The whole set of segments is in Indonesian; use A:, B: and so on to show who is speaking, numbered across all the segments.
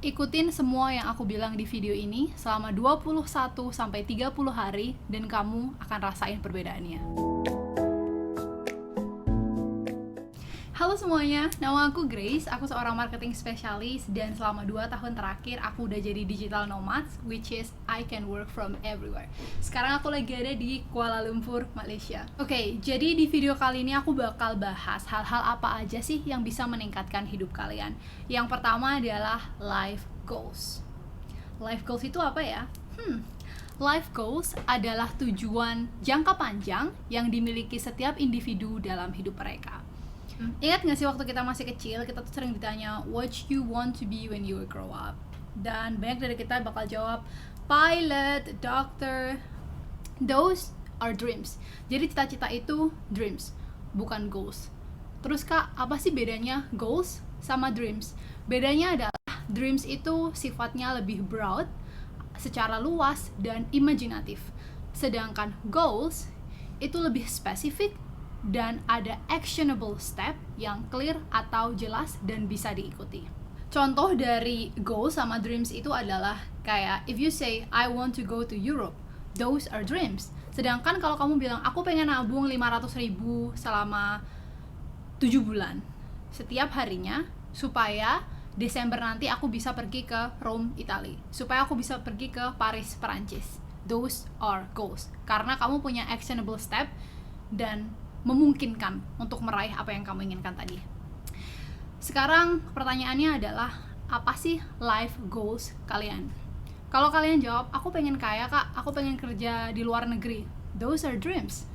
A: Ikutin semua yang aku bilang di video ini selama 21-30 hari dan kamu akan rasain perbedaannya. Halo semuanya, nama aku Grace, aku seorang marketing spesialis dan selama 2 tahun terakhir aku udah jadi digital nomads, which is I can work from everywhere. Sekarang aku lagi ada di Kuala Lumpur, Malaysia. Oke, jadi di video kali ini aku bakal bahas hal-hal apa aja sih yang bisa meningkatkan hidup kalian. Yang pertama adalah life goals. Life goals itu apa ya? Life goals adalah tujuan jangka panjang yang dimiliki setiap individu dalam hidup mereka. Ingat gak sih waktu kita masih kecil, kita tuh sering ditanya what you want to be when you grow up? Dan banyak dari kita bakal jawab pilot, doctor. Those are dreams. Jadi cita-cita itu dreams, bukan goals. Terus kak, apa sih bedanya goals sama dreams? Bedanya adalah dreams itu sifatnya lebih broad, secara luas dan imajinatif. Sedangkan goals itu lebih spesifik dan ada actionable step yang clear atau jelas dan bisa diikuti. Contoh dari goals sama dreams itu adalah kayak if you say I want to go to Europe, those are dreams. Sedangkan kalau kamu bilang aku pengen nabung 500.000 selama 7 bulan setiap harinya supaya Desember nanti aku bisa pergi ke Rome, Italia, supaya aku bisa pergi ke Paris, Perancis. Those are goals. Karena kamu punya actionable step dan memungkinkan untuk meraih apa yang kamu inginkan tadi. Sekarang pertanyaannya adalah apa sih life goals kalian? Kalau kalian jawab, aku pengen kaya kak, aku pengen kerja di luar negeri. Those are dreams.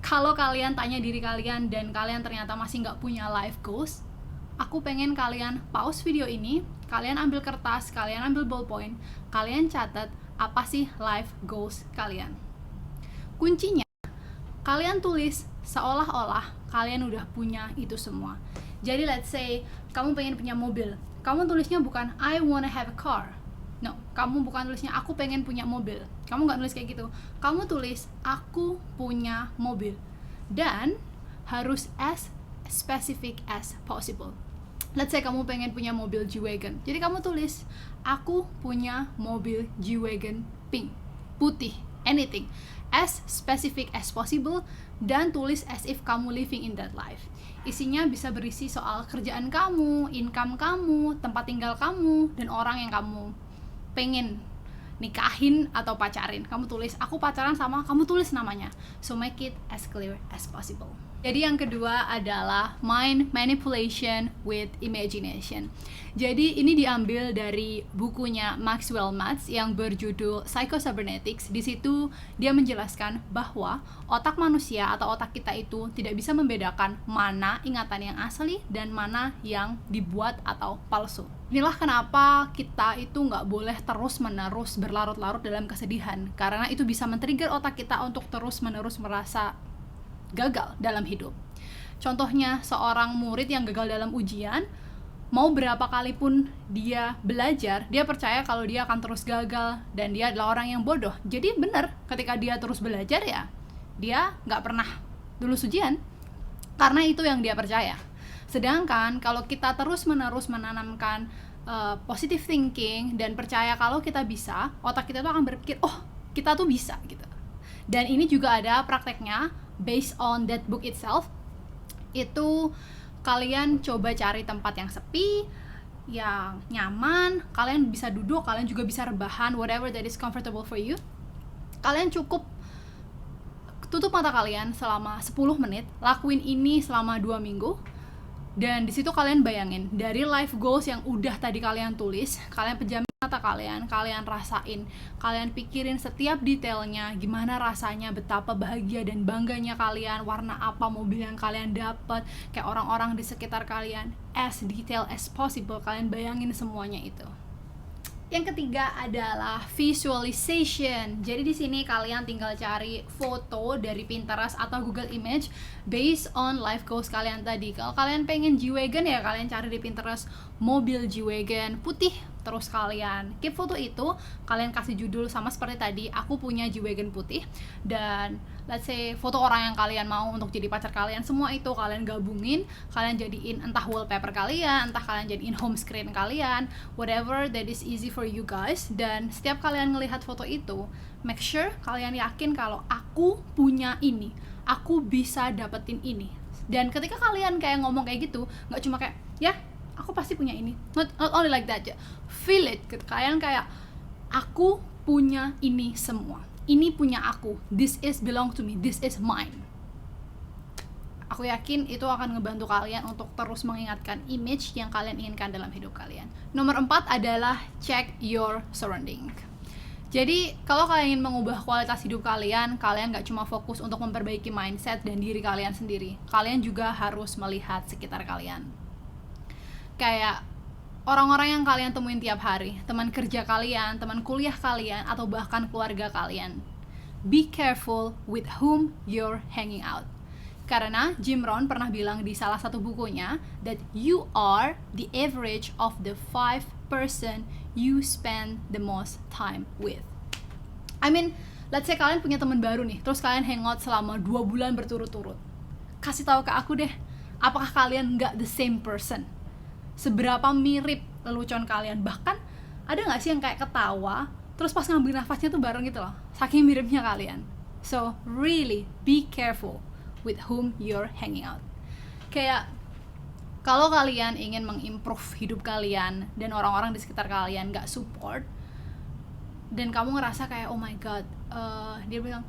A: Kalau kalian tanya diri kalian dan kalian ternyata masih nggak punya life goals, aku pengen kalian pause video ini, kalian ambil kertas, kalian ambil ballpoint, kalian catat apa sih life goals kalian. Kuncinya kalian tulis seolah-olah kalian udah punya itu semua. Jadi let's say kamu pengen punya mobil, kamu tulisnya bukan I wanna have a car. No, kamu bukan tulisnya aku pengen punya mobil. Kamu nggak nulis kayak gitu. Kamu tulis aku punya mobil. Dan harus as specific as possible. Let's say kamu pengen punya mobil G-Wagon. Jadi kamu tulis aku punya mobil G-Wagon pink, putih, anything, as specific as possible, dan tulis as if kamu living in that life. Isinya bisa berisi soal kerjaan kamu, income kamu, tempat tinggal kamu, dan orang yang kamu pengen nikahin atau pacarin. Kamu tulis aku pacaran sama, kamu tulis namanya. So make it as clear as possible. Jadi yang kedua adalah mind manipulation with imagination. Jadi ini diambil dari bukunya Maxwell Maltz yang berjudul Psycho-Cybernetics. Di situ dia menjelaskan bahwa otak manusia atau otak kita itu tidak bisa membedakan mana ingatan yang asli dan mana yang dibuat atau palsu. Inilah kenapa kita itu nggak boleh terus-menerus berlarut-larut dalam kesedihan, karena itu bisa men-trigger otak kita untuk terus-menerus merasa gagal dalam hidup. Contohnya seorang murid yang gagal dalam ujian, mau berapa kali pun dia belajar, dia percaya kalau dia akan terus gagal dan dia adalah orang yang bodoh. Jadi benar, ketika dia terus belajar ya, dia nggak pernah lulus ujian karena itu yang dia percaya. Sedangkan kalau kita terus-menerus menanamkan positive thinking dan percaya kalau kita bisa, otak kita tuh akan berpikir, oh kita tuh bisa gitu. Dan ini juga ada prakteknya based on that book itself. Itu kalian coba cari tempat yang sepi, yang nyaman, kalian bisa duduk, kalian juga bisa rebahan, whatever that is comfortable for you. Kalian cukup tutup mata kalian selama 10 menit, lakuin ini selama 2 minggu. Dan di situ kalian bayangin dari life goals yang udah tadi kalian tulis, kalian pejam mata kalian rasain, kalian pikirin setiap detailnya, gimana rasanya, betapa bahagia dan bangganya kalian, warna apa mobil yang kalian dapat, kayak orang-orang di sekitar kalian, as detail as possible, kalian bayangin semuanya itu. Yang ketiga adalah visualization. Jadi di sini kalian tinggal cari foto dari Pinterest atau Google Image based on life goals kalian tadi. Kalau kalian pengen G-Wagon ya kalian cari di Pinterest mobil G-Wagon putih terus kalian keep foto itu, kalian kasih judul sama seperti tadi, aku punya G-Wagon putih, dan let's say foto orang yang kalian mau untuk jadi pacar kalian, semua itu kalian gabungin, kalian jadiin entah wallpaper kalian, entah kalian jadiin home screen kalian, whatever that is easy for you guys. Dan setiap kalian ngelihat foto itu, make sure kalian yakin kalau aku punya ini, aku bisa dapetin ini. Dan ketika kalian kayak ngomong kayak gitu, nggak cuma kayak ya aku pasti punya ini, not only like that ya, feel it, kalian kayak aku punya ini semua, ini punya aku, this is belong to me, this is mine. Aku yakin itu akan ngebantu kalian untuk terus mengingatkan image yang kalian inginkan dalam hidup kalian. Nomor 4 adalah check your surrounding. Jadi kalau kalian ingin mengubah kualitas hidup kalian, kalian gak cuma fokus untuk memperbaiki mindset dan diri kalian sendiri, kalian juga harus melihat sekitar kalian. Kayak orang-orang yang kalian temuin tiap hari, teman kerja kalian, teman kuliah kalian, atau bahkan keluarga kalian. Be careful with whom you're hanging out. Karena Jim Rohn pernah bilang di salah satu bukunya that you are the average of the 5 person you spend the most time with. I mean, let's say kalian punya teman baru nih, terus kalian hangout selama 2 bulan berturut-turut. Kasih tahu ke aku deh, apakah kalian nggak the same person? Seberapa mirip lelucon kalian? Bahkan ada nggak sih yang kayak ketawa terus pas ngambil nafasnya tuh bareng gitu loh, saking miripnya kalian. So really be careful with whom you're hanging out. Kayak kalau kalian ingin mengimprove hidup kalian dan orang-orang di sekitar kalian nggak support, dan kamu ngerasa kayak oh my god, dia bilang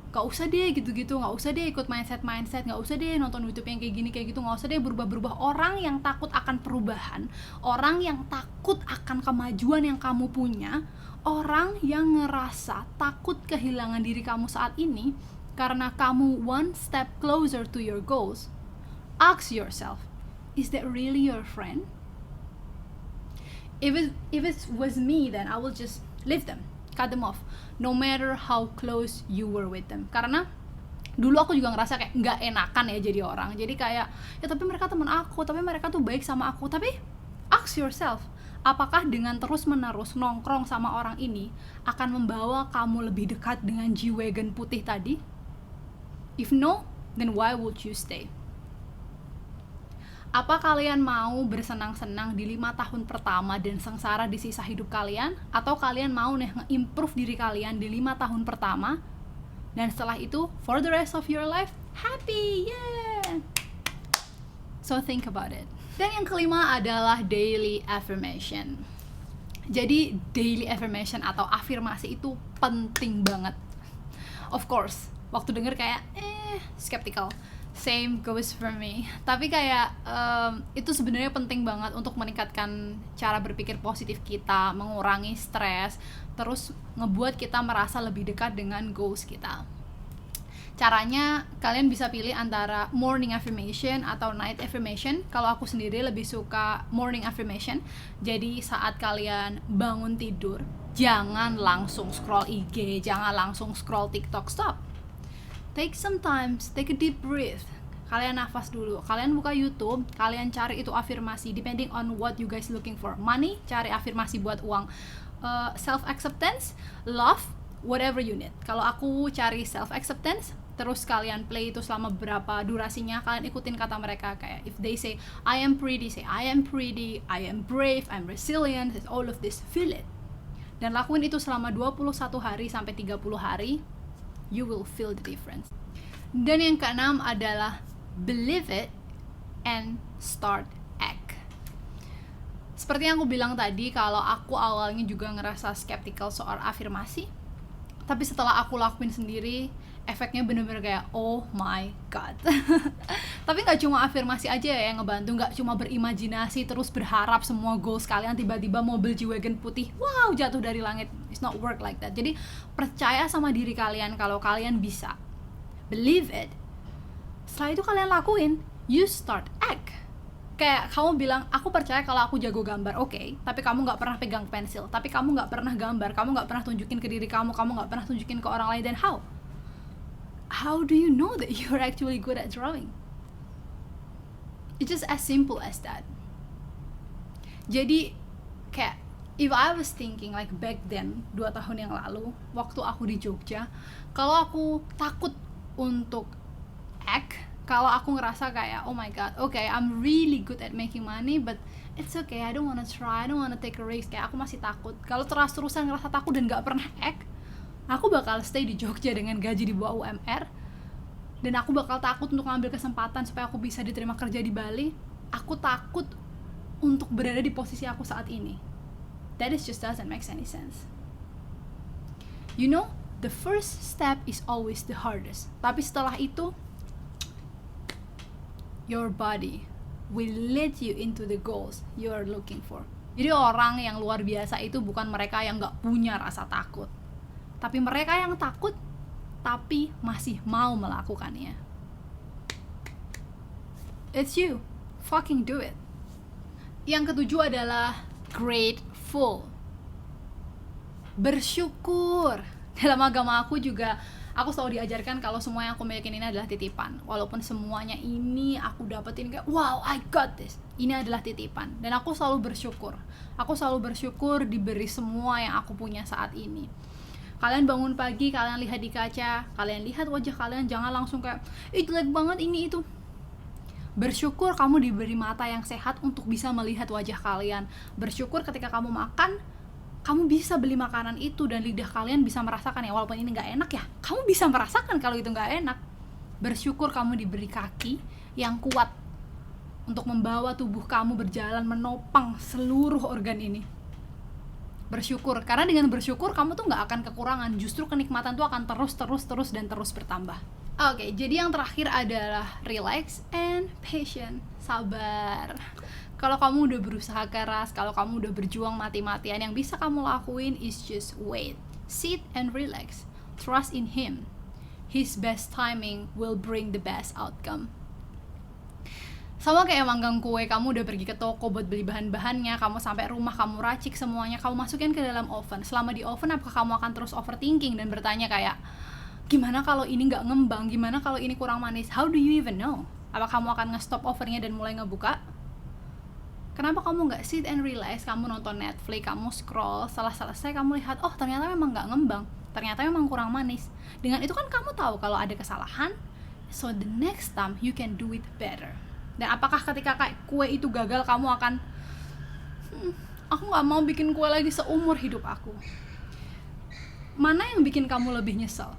A: gak usah deh gitu-gitu, gak usah deh ikut mindset, gak usah deh nonton YouTube yang kayak gini kayak gitu, gak usah deh berubah-berubah. Orang yang takut akan perubahan, orang yang takut akan kemajuan yang kamu punya, orang yang ngerasa takut kehilangan diri kamu saat ini karena kamu one step closer to your goals, ask yourself, is that really your friend? If it was me, then I will just leave them, cut them off, no matter how close you were with them. Karena dulu aku juga ngerasa kayak nggak enakan ya jadi orang, jadi kayak ya tapi mereka teman aku, tapi mereka tuh baik sama aku. Tapi ask yourself, apakah dengan terus menerus nongkrong sama orang ini akan membawa kamu lebih dekat dengan G-Wagon putih tadi? If no, then why would you stay? Apa kalian mau bersenang-senang di 5 tahun pertama dan sengsara di sisa hidup kalian? Atau kalian mau nih nge-improve diri kalian di 5 tahun pertama, dan setelah itu, for the rest of your life, happy, yeah! So think about it. Dan yang kelima adalah daily affirmation. Jadi daily affirmation atau afirmasi itu penting banget. Of course, waktu denger kayak, skeptical. Same goes for me. Tapi kayak itu sebenarnya penting banget untuk meningkatkan cara berpikir positif kita, mengurangi stres, terus ngebuat kita merasa lebih dekat dengan goals kita. Caranya kalian bisa pilih antara morning affirmation atau night affirmation. Kalau aku sendiri lebih suka morning affirmation. Jadi saat kalian bangun tidur, jangan langsung scroll IG, jangan langsung scroll TikTok, stop. Take some time, take a deep breath. Kalian nafas dulu, kalian buka YouTube, kalian cari itu afirmasi depending on what you guys looking for. Money, cari afirmasi buat uang. Self-acceptance, love, whatever you need. Kalau aku cari self-acceptance, terus kalian play itu selama berapa durasinya, kalian ikutin kata mereka. Kayak if they say, I am pretty, say I am pretty, I am brave, I'm resilient, all of this, feel it. Dan lakuin itu selama 21 hari sampai 30 hari, you will feel the difference. Dan yang keenam adalah believe it and start act. Seperti yang aku bilang tadi, kalau aku awalnya juga ngerasa skeptical soal afirmasi, tapi setelah aku lakuin sendiri, efeknya bener-bener kayak oh my god. Tapi gak cuma afirmasi aja ya yang ngebantu, gak cuma berimajinasi terus berharap semua goals kalian tiba-tiba mobil G-Wagon putih wow jatuh dari langit. It's not work like that. Jadi percaya sama diri kalian kalau kalian bisa, believe it. Setelah itu kalian lakuin, you start act. Kayak kamu bilang, aku percaya kalau aku jago gambar, oke, tapi kamu gak pernah pegang pensil, tapi kamu gak pernah gambar, kamu gak pernah tunjukin ke diri kamu gak pernah tunjukin ke orang lain, then how? How do you know that you're actually good at drawing? It's just as simple as that. Jadi kayak if I was thinking like back then, 2 tahun yang lalu, waktu aku di Jogja, kalau aku takut untuk act, kalau aku ngerasa kayak, oh my god, okay, I'm really good at making money, but it's okay, I don't wanna try, I don't wanna take a risk, kayak aku masih takut. Kalau terus-terusan ngerasa takut dan gak pernah act, aku bakal stay di Jogja dengan gaji di bawah UMR, dan aku bakal takut untuk ngambil kesempatan supaya aku bisa diterima kerja di Bali. Aku takut untuk berada di posisi aku saat ini. That is just doesn't make any sense. You know, the first step is always the hardest. Tapi setelah itu, your body will lead you into the goals you are looking for. Jadi orang yang luar biasa itu bukan mereka yang gak punya rasa takut, tapi mereka yang takut tapi masih mau melakukannya. It's you. Fucking do it. Yang ketujuh adalah grateful. Bersyukur. Dalam agama aku juga, aku selalu diajarkan kalau semua yang aku miliki ini adalah titipan. Walaupun semuanya ini aku dapetin kayak, wow, I got this. Ini adalah titipan. Dan aku selalu bersyukur. Aku selalu bersyukur diberi semua yang aku punya saat ini. Kalian bangun pagi, kalian lihat di kaca, kalian lihat wajah kalian, jangan langsung kayak, ih jelek banget ini itu. Bersyukur kamu diberi mata yang sehat untuk bisa melihat wajah kalian. Bersyukur ketika kamu makan, kamu bisa beli makanan itu dan lidah kalian bisa merasakan ya, walaupun ini gak enak ya, kamu bisa merasakan kalau itu gak enak. Bersyukur kamu diberi kaki yang kuat untuk membawa tubuh kamu berjalan menopang seluruh organ ini. Bersyukur, karena dengan bersyukur kamu tuh gak akan kekurangan, justru kenikmatan tuh akan terus bertambah. Oke, jadi yang terakhir adalah relax and patient. Sabar. Kalau kamu udah berusaha keras, kalau kamu udah berjuang mati-matian, yang bisa kamu lakuin is just wait, sit and relax, trust in him. His best timing will bring the best outcome. Sama kayak manggang kue, kamu udah pergi ke toko buat beli bahan-bahannya, kamu sampai rumah, kamu racik semuanya, kamu masukin ke dalam oven. Selama di oven, apakah kamu akan terus overthinking dan bertanya kayak, gimana kalau ini nggak ngembang, gimana kalau ini kurang manis? How do you even know? Apa kamu akan nge-stop ovennya dan mulai ngebuka? Kenapa kamu nggak sit and relax, kamu nonton Netflix, kamu scroll, setelah selesai kamu lihat, oh ternyata memang nggak ngembang, ternyata memang kurang manis. Dengan itu kan kamu tahu kalau ada kesalahan, so the next time you can do it better. Dan apakah ketika kayak kue itu gagal, kamu akan aku gak mau bikin kue lagi seumur hidup aku? Mana yang bikin kamu lebih nyesel?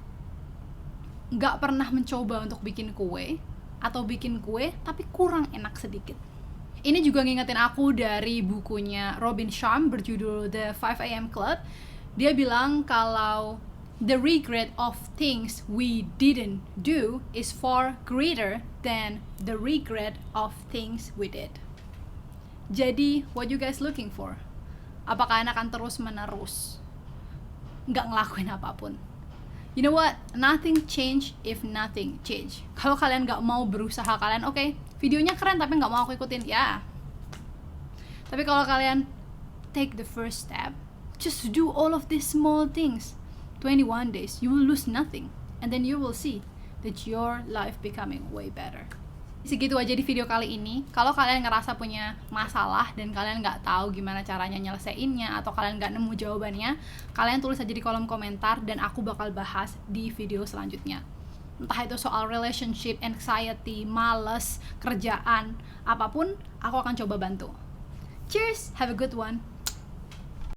A: Gak pernah mencoba untuk bikin kue, atau bikin kue tapi kurang enak sedikit? Ini juga ngingetin aku dari bukunya Robin Sharma berjudul The 5 AM Club. Dia bilang kalau the regret of things we didn't do is far greater than the regret of things we did. Jadi, what you guys looking for? Apakah kalian akan terus-menerus nggak ngelakuin apapun? You know what? Nothing change if nothing change. Kalau kalian nggak mau berusaha, kalian okay, videonya keren tapi nggak mau aku ikutin, ya. Tapi kalau kalian take the first step, just do all of these small things. 21 days, you will lose nothing, and then you will see that your life becoming way better. Segitu aja di video kali ini. Kalau kalian ngerasa punya masalah dan kalian nggak tahu gimana caranya nyelesainnya, atau kalian nggak nemu jawabannya, kalian tulis aja di kolom komentar dan aku bakal bahas di video selanjutnya. Entah itu soal relationship, anxiety, males, kerjaan, apapun, aku akan coba bantu. Cheers, have a good one.